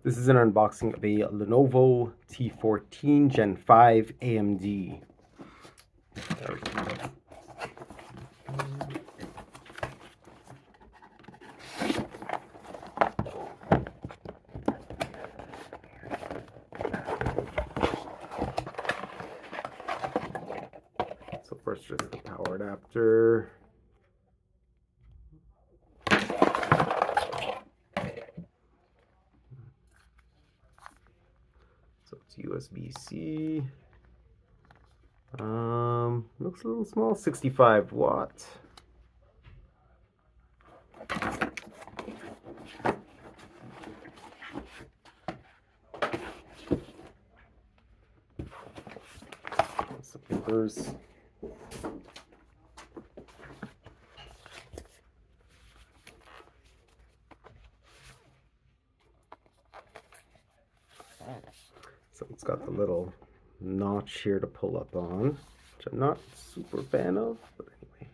This is an unboxing of a Lenovo T14 Gen 5 AMD. There we go. So first just the power adapter. So it's USB-C. Looks a little small, 65 watt. Some papers. So it's got the little notch here to pull up on, which I'm not super fan of, but anyway.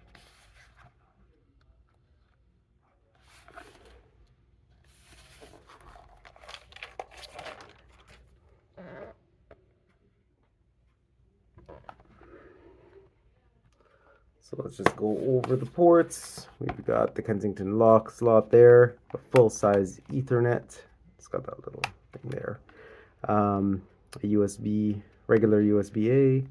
So let's just go over the ports. We've got the Kensington lock slot there, a full-size Ethernet. It's got that little thing there. A USB, regular USB-A.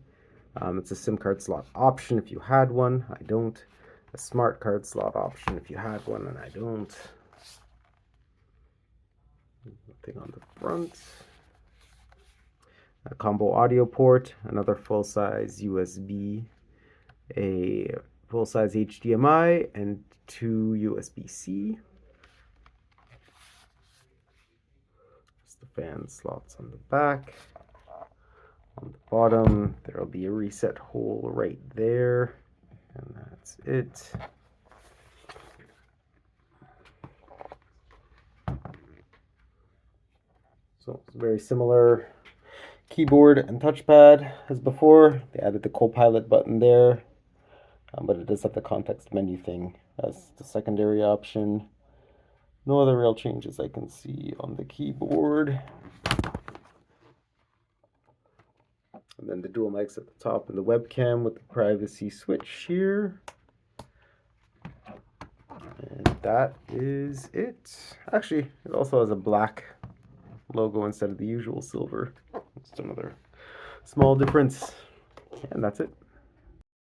It's a SIM card slot option if you had one. I don't. A smart card slot option if you had one, and I don't. Nothing on the front. A combo audio port, another full-size USB, a full-size HDMI, and 2 USB-C. Just the fan slots on the back. On the bottom, there will be a reset hole right there, and that's it. So it's very similar keyboard and touchpad as before. They added the Copilot button there, but it does have the context menu thing as the secondary option. No other real changes I can see on the keyboard. And then the dual mics at the top and the webcam with the privacy switch here. And that is it. Actually, it also has a black logo instead of the usual silver. Just another small difference. And that's it.